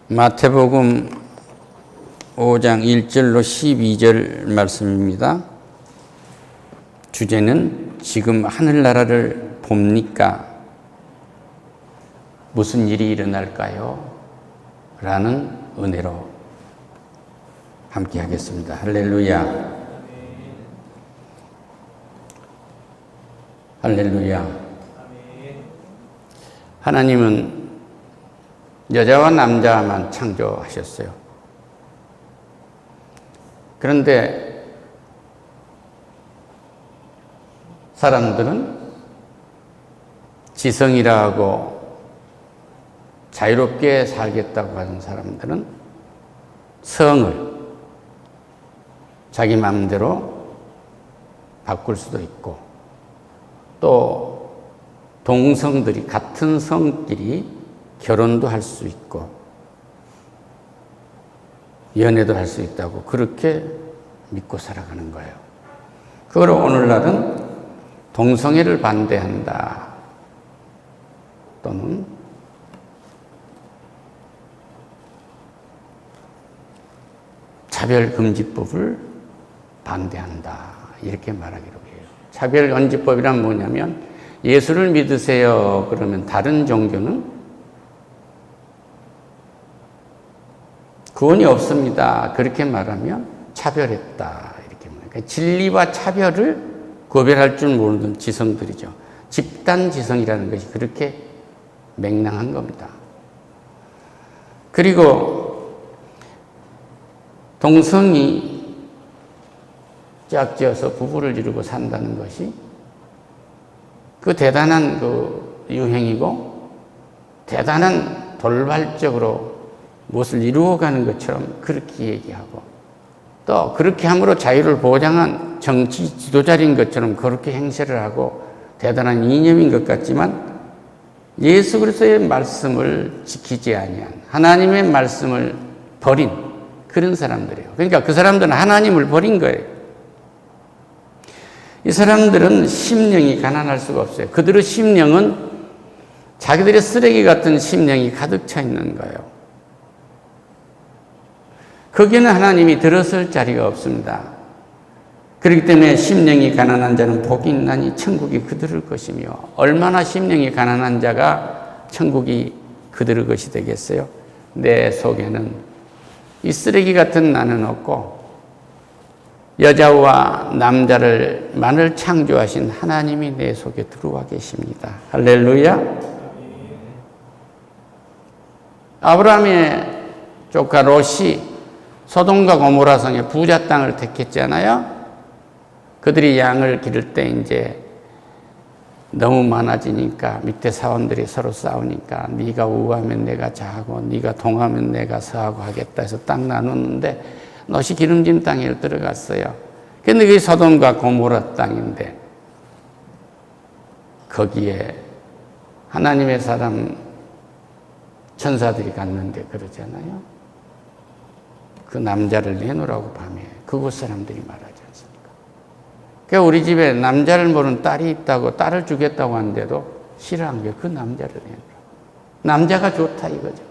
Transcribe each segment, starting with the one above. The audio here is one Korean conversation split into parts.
마태복음 5장 1절로 12절 말씀입니다. 주제는 지금 하늘나라를 봅니까? 무슨 일이 일어날까요? 라는 은혜로 함께 하겠습니다. 할렐루야. 할렐루야. 하나님은 여자와 남자만 창조하셨어요. 그런데 사람들은 지성이라고 자유롭게 살겠다고 하는 사람들은 성을 자기 마음대로 바꿀 수도 있고, 또 동성들이 같은 성끼리 결혼도 할 수 있고 연애도 할 수 있다고 그렇게 믿고 살아가는 거예요. 그걸 오늘날은 동성애를 반대한다, 또는 차별금지법을 반대한다, 이렇게 말하기로 해요. 차별금지법이란 뭐냐면, 예수를 믿으세요 그러면 다른 종교는 구원이 없습니다, 그렇게 말하면 차별했다, 이렇게 말해요. 그러니까 진리와 차별을 구별할 줄 모르는 지성들이죠. 집단 지성이라는 것이 그렇게 맹랑한 겁니다. 그리고 동성이 짝지어서 부부를 이루고 산다는 것이 그 대단한 그 유행이고, 대단한 돌발적으로 무엇을 이루어가는 것처럼 그렇게 얘기하고, 또 그렇게 함으로 자유를 보장한 정치 지도자인 것처럼 그렇게 행세를 하고 대단한 이념인 것 같지만, 예수 그리스도의 말씀을 지키지 아니한, 하나님의 말씀을 버린 그런 사람들이에요. 그러니까 그 사람들은 하나님을 버린 거예요. 이 사람들은 심령이 가난할 수가 없어요. 그들의 심령은 자기들의 쓰레기 같은 심령이 가득 차 있는 거예요. 거기는 하나님이 들어설 자리가 없습니다. 그렇기 때문에 심령이 가난한 자는 복이 있나니 천국이 그들의 것이며, 얼마나 심령이 가난한 자가 천국이 그들의 것이 되겠어요? 내 속에는 이 쓰레기 같은 나는 없고, 여자와 남자를만을 창조하신 하나님이 내 속에 들어와 계십니다. 할렐루야. 아브라함의 조카 롯이 소돔과 고모라 성의 부자 땅을 택했잖아요. 그들이 양을 기를 때 이제 너무 많아지니까 밑에 사원들이 서로 싸우니까, 네가 우하면 내가 좌하고 네가 동하면 내가 서하고 하겠다 해서 땅 나눴는데, 롯이 기름진 땅에 들어갔어요. 근데 그게 소돔과 고모라 땅인데, 거기에 하나님의 사람 천사들이 갔는데 그러잖아요. 그 남자를 내놓으라고 밤에 그곳 사람들이 말하지 않습니까? 그러니까 우리 집에 남자를 모르는 딸이 있다고 딸을 주겠다고 하는데도 싫어한 게 그 남자를 내놓으라고. 남자가 좋다 이거죠.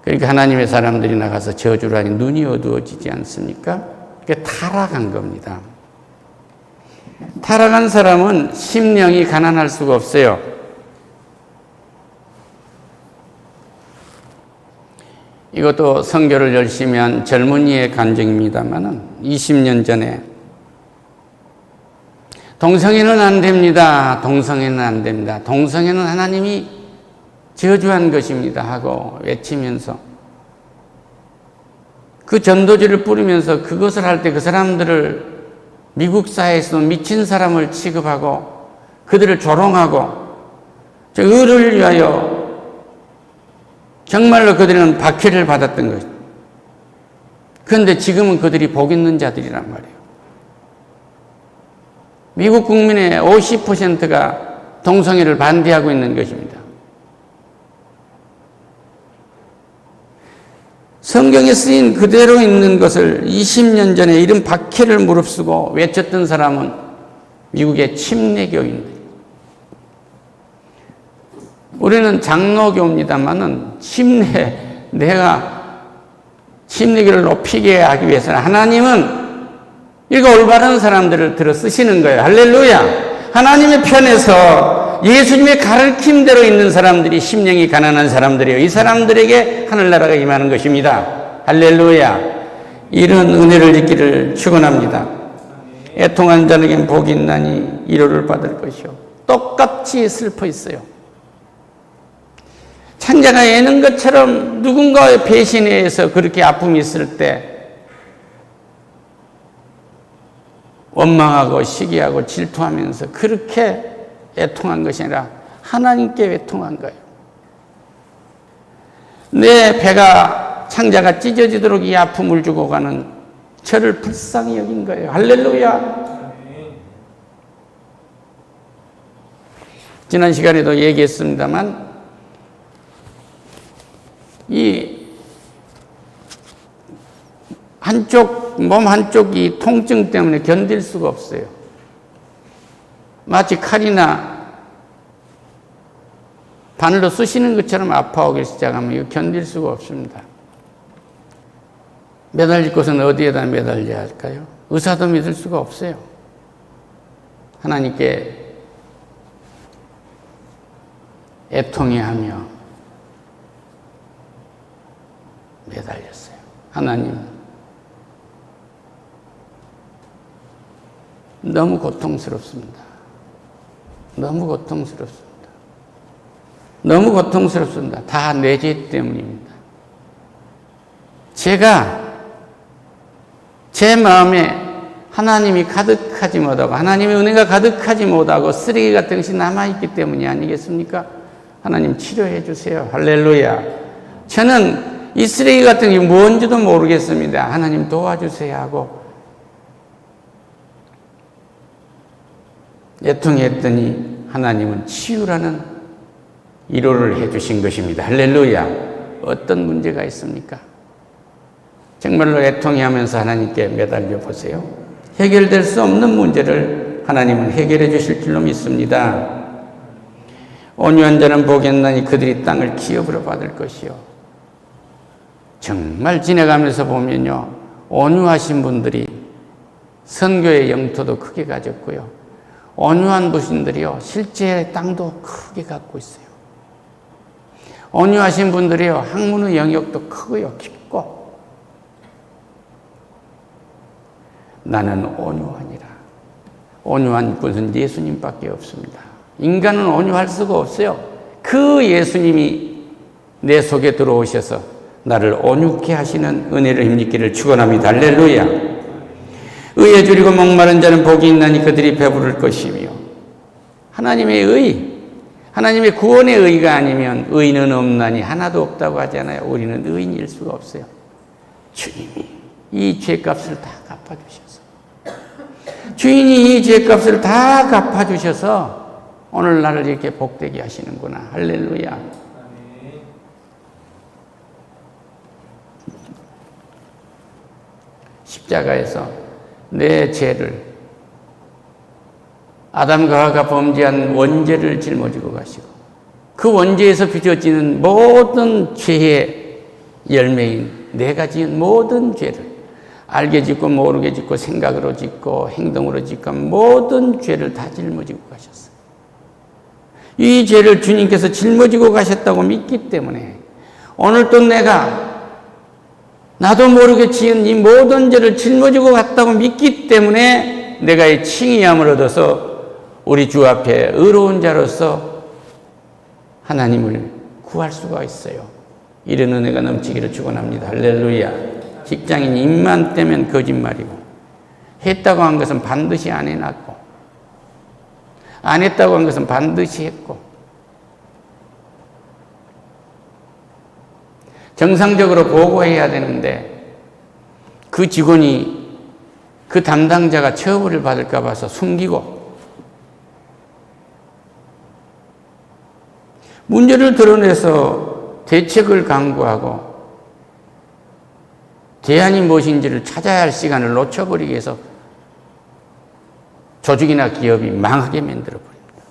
그러니까 하나님의 사람들이 나가서 저주를 하니 눈이 어두워지지 않습니까? 그게 타락한 겁니다. 타락한 사람은 심령이 가난할 수가 없어요. 이것도 선교를 열심히 한 젊은이의 감정입니다만은, 20년 전에 동성애는 안 됩니다, 동성애는 안 됩니다, 동성애는 하나님이 저주한 것입니다 하고 외치면서 그 전도지를 뿌리면서 그것을 할 때 그 사람들을 미국 사회에서 미친 사람을 취급하고 그들을 조롱하고, 의를 위하여 정말로 그들은 박해를 받았던 것이죠. 그런데 지금은 그들이 복 있는 자들이란 말이에요. 미국 국민의 50%가 동성애를 반대하고 있는 것입니다. 성경에 쓰인 그대로 있는 것을 20년 전에 이런 박해를 무릅쓰고 외쳤던 사람은 미국의 침례교인들. 우리는 장로교입니다만은 내가 심리교를 높이게 하기 위해서는 하나님은 이거 올바른 사람들을 들어 쓰시는 거예요. 할렐루야. 하나님의 편에서 예수님의 가르침대로 있는 사람들이 심령이 가난한 사람들이에요. 이 사람들에게 하늘나라가 임하는 것입니다. 할렐루야. 이런 은혜를 잊기를 축원합니다. 애통한 자에겐 복이 있나니 위로를 받을 것이요. 똑같이 슬퍼 있어요. 창자가 애는 것처럼 누군가의 배신에 의해서 그렇게 아픔이 있을 때 원망하고 시기하고 질투하면서 그렇게 애통한 것이 아니라 하나님께 애통한 거예요. 내 배가 창자가 찢어지도록 이 아픔을 주고 가는 저를 불쌍히 여긴 거예요. 할렐루야. 지난 시간에도 얘기했습니다만 이 몸 한쪽이 통증 때문에 견딜 수가 없어요. 마치 칼이나 바늘로 쑤시는 것처럼 아파오기 시작하면 이거 견딜 수가 없습니다. 매달릴 곳은 어디에다 매달려야 할까요? 의사도 믿을 수가 없어요. 하나님께 애통해하며 매달렸어요. 하나님, 너무 고통스럽습니다. 너무 고통스럽습니다. 너무 고통스럽습니다. 다 내 죄 때문입니다. 제가 제 마음에 하나님이 가득하지 못하고 하나님의 은혜가 가득하지 못하고 쓰레기 같은 것이 남아있기 때문이 아니겠습니까? 하나님 치료해 주세요. 할렐루야. 저는 이 쓰레기 같은 게 뭔지도 모르겠습니다. 하나님 도와주세요 하고 애통했더니 하나님은 치유라는 위로를 해 주신 것입니다. 할렐루야. 어떤 문제가 있습니까? 정말로 애통해하면서 하나님께 매달려 보세요. 해결될 수 없는 문제를 하나님은 해결해 주실 줄로 믿습니다. 온유한 자는 복이었나니 그들이 땅을 기업으로 받을 것이요. 정말 지내가면서 보면요, 온유하신 분들이 선교의 영토도 크게 가졌고요, 온유한 분들이요 실제 땅도 크게 갖고 있어요. 온유하신 분들이요 학문의 영역도 크고요 깊고. 나는 온유하니라. 온유한 분은 예수님밖에 없습니다. 인간은 온유할 수가 없어요. 그 예수님이 내 속에 들어오셔서 나를 온유케 하시는 은혜를 힘입기를 축원합니다. 할렐루야. 의에 줄이고 목마른 자는 복이 있나니 그들이 배부를 것이며. 하나님의 의, 하나님의 구원의 의가 아니면 의는 없나니 하나도 없다고 하잖아요. 우리는 의인일 수가 없어요. 주님이 이 죄값을 다 갚아주셔서, 주인이 이 죄값을 다 갚아주셔서 오늘 나를 이렇게 복되게 하시는구나. 할렐루야. 십자가에서 내 죄를, 아담과 하와가 범죄한 원죄를 짊어지고 가시고 그 원죄에서 빚어지는 모든 죄의 열매인 내가 지은 모든 죄를, 알게 짓고 모르게 짓고 생각으로 짓고 행동으로 짓고 모든 죄를 다 짊어지고 가셨어요. 이 죄를 주님께서 짊어지고 가셨다고 믿기 때문에 오늘 또 내가 나도 모르게 지은 이 모든 죄를 짊어지고 갔다고 믿기 때문에 내가 이 칭의함을 얻어서 우리 주 앞에 의로운 자로서 하나님을 구할 수가 있어요. 이런 은혜가 넘치기를 축원합니다. 할렐루야. 직장인 입만 떼면 거짓말이고, 했다고 한 것은 반드시 안 해놨고, 안 했다고 한 것은 반드시 했고, 정상적으로 보고해야 되는데 그 직원이, 그 담당자가 처벌을 받을까 봐서 숨기고, 문제를 드러내서 대책을 강구하고 대안이 무엇인지를 찾아야 할 시간을 놓쳐버리기 위해서 조직이나 기업이 망하게 만들어버립니다.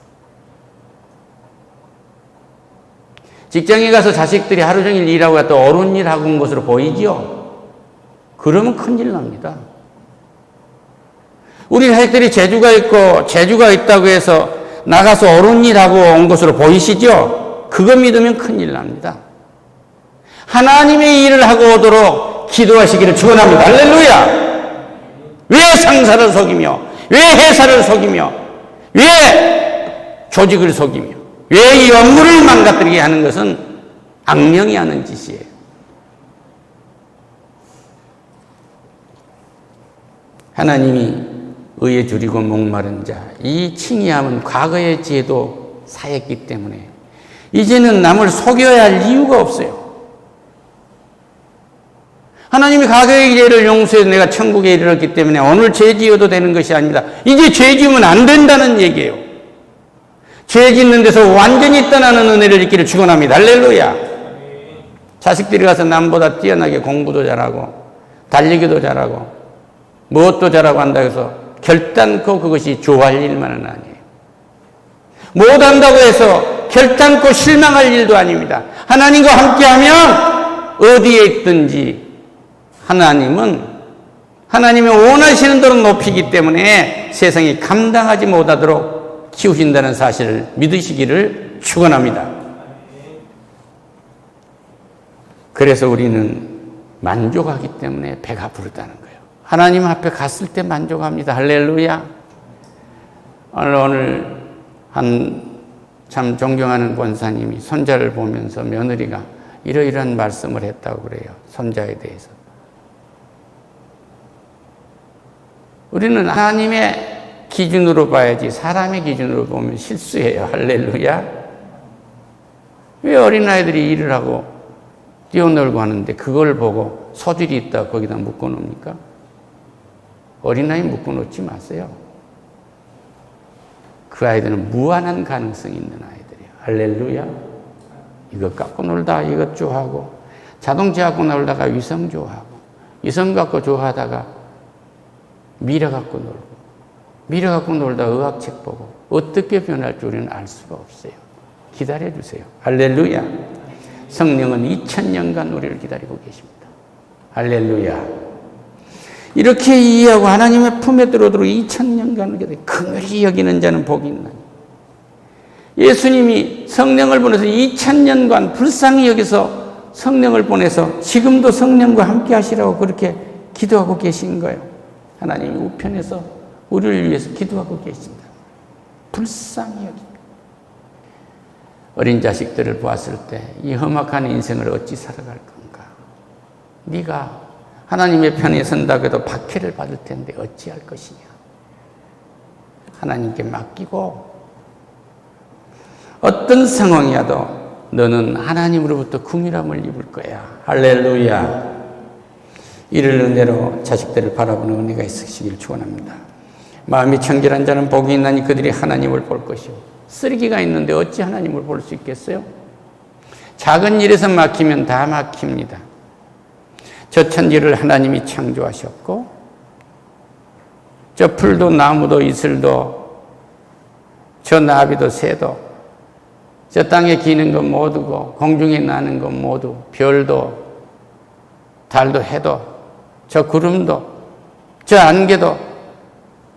직장에 가서 자식들이 하루 종일 일하고 갔다 어려운 일 하고 온 것으로 보이지요? 그러면 큰일 납니다. 우리 자식들이 재주가 있고 재주가 있다고 해서 나가서 어려운 일 하고 온 것으로 보이시죠? 그거 믿으면 큰일 납니다. 하나님의 일을 하고 오도록 기도하시기를 축원합니다. 할렐루야! 왜 상사를 속이며, 왜 회사를 속이며, 왜 조직을 속이며, 왜 이 업무를 망가뜨리게 하는 것은 악령이 하는 짓이에요. 하나님이 의에 줄이고 목마른 자, 이 칭의함은 과거의 지혜도 사했기 때문에 이제는 남을 속여야 할 이유가 없어요. 하나님이 과거의 죄를 용서해서 내가 천국에 이르렀기 때문에 오늘 죄 지어도 되는 것이 아닙니다. 이제 죄 지으면 안 된다는 얘기예요. 죄 짓는 데서 완전히 떠나는 은혜를 잊기를 축원합니다. 할렐루야. 자식들이 가서 남보다 뛰어나게 공부도 잘하고 달리기도 잘하고 무엇도 잘하고 한다 해서 결단코 그것이 좋아할 일만은 아니에요. 못한다고 해서 결단코 실망할 일도 아닙니다. 하나님과 함께하면 어디에 있든지 하나님이 원하시는 대로 높이기 때문에 세상이 감당하지 못하도록 키우신다는 사실을 믿으시기를 축원합니다. 그래서 우리는 만족하기 때문에 배가 부르다는 거예요. 하나님 앞에 갔을 때 만족합니다. 할렐루야. 오늘 한 참 존경하는 권사님이 손자를 보면서 며느리가 이러이러한 말씀을 했다고 그래요. 손자에 대해서. 우리는 하나님의 기준으로 봐야지 사람의 기준으로 보면 실수해요. 할렐루야. 왜 어린아이들이 일을 하고 뛰어놀고 하는데 그걸 보고 소질이 있다 거기다 묶어놓습니까? 어린아이 묶어놓지 마세요. 그 아이들은 무한한 가능성이 있는 아이들이에요. 할렐루야. 이것 갖고 놀다가 이것 좋아하고 자동차 갖고 놀다가 위성 좋아하고 위성 갖고 좋아하다가 미래 갖고 놀고 미래 갖고 놀다가 의학책 보고 어떻게 변할지 우리는 알 수가 없어요. 기다려주세요. 할렐루야. 성령은 2000년간 우리를 기다리고 계십니다. 할렐루야. 이렇게 이해하고 하나님의 품에 들어오도록 2000년간 긍휼히 여기는 자는 복이 있나니. 예수님이 성령을 보내서 2000년간 불쌍히 여기서 성령을 보내서 지금도 성령과 함께 하시라고 그렇게 기도하고 계신 거예요. 하나님이 우편에서 우리를 위해서 기도하고 계신다. 불쌍히 여기. 어린 자식들을 보았을 때 이 험악한 인생을 어찌 살아갈 건가? 네가 하나님의 편에 선다고 해도 박해를 받을 텐데 어찌할 것이냐? 하나님께 맡기고 어떤 상황이라도 너는 하나님으로부터 긍휼함을 입을 거야. 할렐루야. 이를 은혜로 자식들을 바라보는 은혜가 있으시길 축원합니다. 마음이 청결한 자는 복이 있나니 그들이 하나님을 볼 것이요. 쓰레기가 있는데 어찌 하나님을 볼 수 있겠어요? 작은 일에서 막히면 다 막힙니다. 저 천지를 하나님이 창조하셨고 저 풀도 나무도 이슬도 저 나비도 새도 저 땅에 기는 것 모두고 공중에 나는 것 모두 별도 달도 해도 저 구름도 저 안개도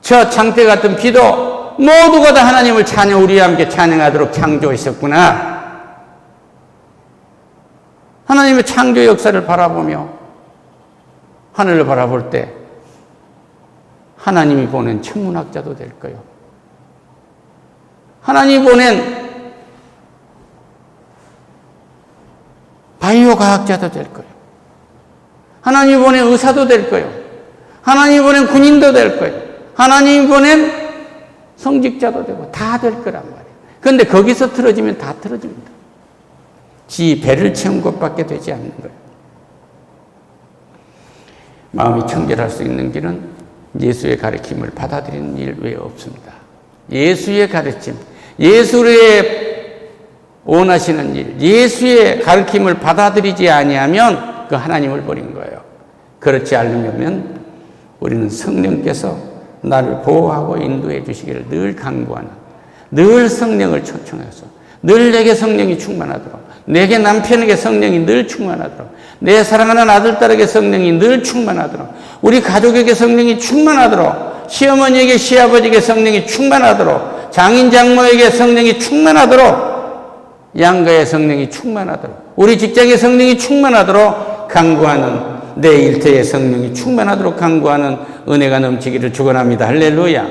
저 창태 같은 비도 모두가 다 하나님을 우리와 함께 찬양하도록 창조하셨구나. 하나님의 창조 역사를 바라보며 하늘을 바라볼 때 하나님이 보낸 천문학자도 될 거예요. 하나님이 보낸 바이오 과학자도 될 거예요. 하나님이 보낸 의사도 될 거예요. 하나님이 보낸 군인도 될 거예요. 하나님이 보낸 성직자도 되고 다 될 거란 말이에요. 그런데 거기서 틀어지면 다 틀어집니다. 지 배를 채운 것밖에 되지 않는 거예요. 마음이 청결할 수 있는 길은 예수의 가르침을 받아들이는 일 외에 없습니다. 예수의 가르침, 예수의 원하시는 일, 예수의 가르침을 받아들이지 아니하면 그 하나님을 버린 거예요. 그렇지 않으면 우리는 성령께서 나를 보호하고 인도해 주시기를 늘 간구하는, 늘 성령을 초청해서 늘 내게 성령이 충만하도록, 내게 남편에게 성령이 늘 충만하도록, 내 사랑하는 아들, 딸에게 성령이 늘 충만하도록, 우리 가족에게 성령이 충만하도록, 시어머니에게 시아버지에게 성령이 충만하도록, 장인 장모에게 성령이 충만하도록, 양가의 성령이 충만하도록, 우리 직장의 성령이 충만하도록 간구하는, 내 일터의 성령이 충만하도록 간구하는 은혜가 넘치기를 축원합니다. 할렐루야.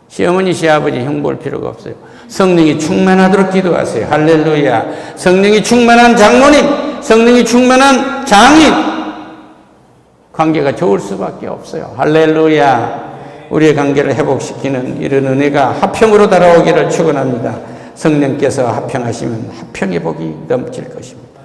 시어머니 시아버지 형 볼 필요가 없어요. 성령이 충만하도록 기도하세요. 할렐루야. 성령이 충만한 장모님, 성령이 충만한 장인, 관계가 좋을 수밖에 없어요. 할렐루야. 우리의 관계를 회복시키는 이런 은혜가 화평으로 달아오기를 축원합니다. 성령께서 화평하시면 화평의 복이 넘칠 것입니다.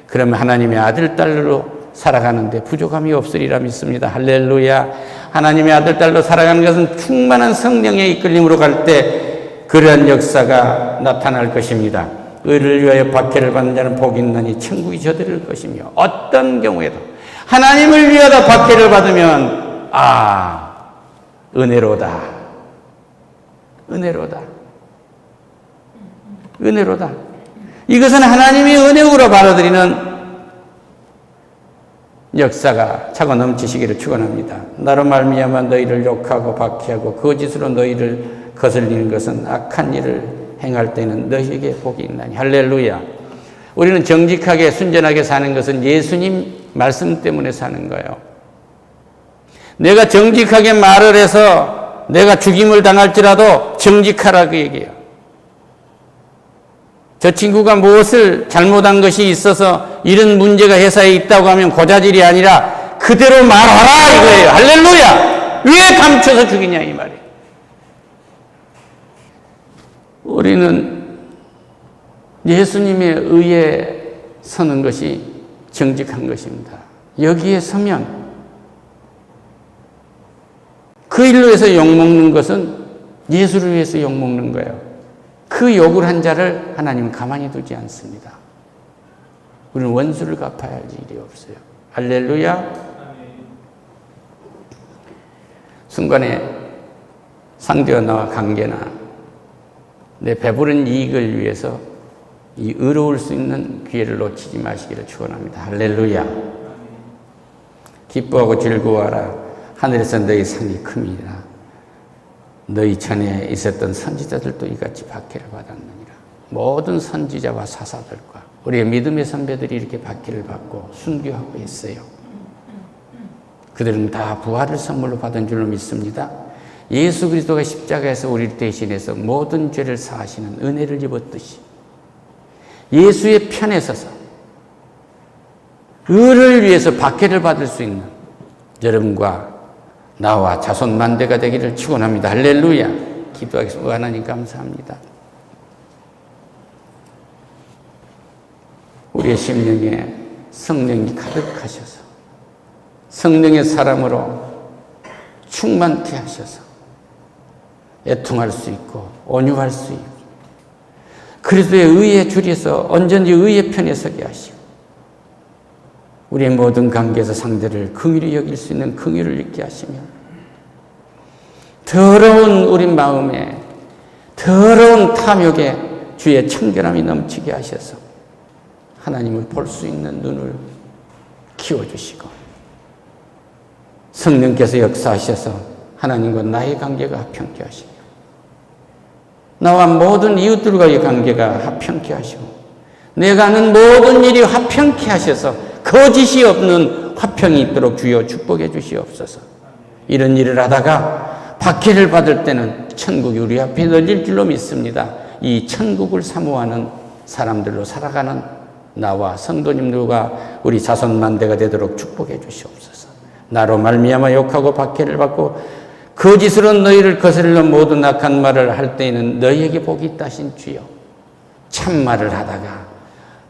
그러면 하나님의 아들, 딸로 살아가는데 부족함이 없으리라 믿습니다. 할렐루야. 하나님의 아들, 딸로 살아가는 것은 충만한 성령의 이끌림으로 갈 때 그러한 역사가 나타날 것입니다. 의를 위하여 박해를 받는 자는 복이 있나니 천국이 저들을 것이며, 어떤 경우에도 하나님을 위하여 박해를 받으면 은혜로다. 은혜로다. 은혜로다. 이것은 하나님의 은혜로 받아들이는 역사가 차고 넘치시기를 축원합니다. 나로 말미암아 너희를 욕하고 박해하고 거짓으로 너희를 거슬리는 것은 악한 일을 행할 때는 너희에게 복이 있나니. 할렐루야. 우리는 정직하게 순전하게 사는 것은 예수님 말씀 때문에 사는 거예요. 내가 정직하게 말을 해서 내가 죽임을 당할지라도 정직하라고 얘기해요. 저 친구가 무엇을 잘못한 것이 있어서 이런 문제가 회사에 있다고 하면 고자질이 아니라 그대로 말하라 이거예요. 할렐루야. 왜 감춰서 죽이냐 이 말이에요. 우리는 예수님의 의에 서는 것이 정직한 것입니다. 여기에 서면 그 일로 해서 욕먹는 것은 예수를 위해서 욕먹는 거예요. 그 욕을 한 자를 하나님은 가만히 두지 않습니다. 우리는 원수를 갚아야 할 일이 없어요. 할렐루야. 순간에 상대와 나와 관계나 내 배부른 이익을 위해서 이 의로울 수 있는 기회를 놓치지 마시기를 축원합니다. 할렐루야. 기뻐하고 즐거워하라. 하늘에서 너희 상이 큼이라. 너희 전에 있었던 선지자들도 이같이 박해를 받았느니라. 모든 선지자와 사사들과 우리의 믿음의 선배들이 이렇게 박해를 받고 순교하고 있어요. 그들은 다 부활을 선물로 받은 줄로 믿습니다. 예수 그리스도가 십자가에서 우리를 대신해서 모든 죄를 사하시는 은혜를 입었듯이 예수의 편에 서서 의를 위해서 박해를 받을 수 있는 여러분과 나와 자손 만대가 되기를 축원합니다. 할렐루야. 기도하겠습니다. 하나님 감사합니다. 우리의 심령에 성령이 가득하셔서 성령의 사람으로 충만케 하셔서 애통할 수 있고 온유할 수 있고 그리스도의 의에 줄여서 언제든지 의의 편에 서게 하시고 우리의 모든 관계에서 상대를 긍휼히 여길 수 있는 긍휼을 있게 하시며 더러운 우리 마음에 더러운 탐욕에 주의 청결함이 넘치게 하셔서 하나님을 볼 수 있는 눈을 키워주시고 성령께서 역사하셔서 하나님과 나의 관계가 화평케 하시고 나와 모든 이웃들과의 관계가 화평케 하시고 내가 하는 모든 일이 화평케 하셔서 거짓이 없는 화평이 있도록 주여 축복해 주시옵소서. 이런 일을 하다가 박해를 받을 때는 천국이 우리 앞에 널릴 줄로 믿습니다. 이 천국을 사모하는 사람들로 살아가는 나와 성도님들과 우리 자손만대가 되도록 축복해 주시옵소서. 나로 말미암아 욕하고 박해를 받고 거짓으로 너희를 거슬러 모든 악한 말을 할 때에는 너희에게 복이 있다 하신 주여, 참말을 하다가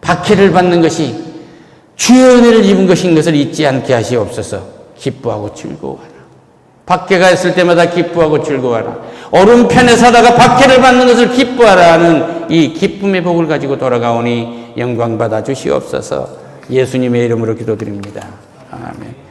박해를 받는 것이 주의 은혜를 입은 것인 것을 잊지 않게 하시옵소서. 기뻐하고 즐거워하라. 박해가 있을 때마다 기뻐하고 즐거워하라. 오른편에 서다가 박해를 받는 것을 기뻐하라 하는 이 기쁨의 복을 가지고 돌아가오니 영광 받아 주시옵소서. 예수님의 이름으로 기도드립니다. 아멘.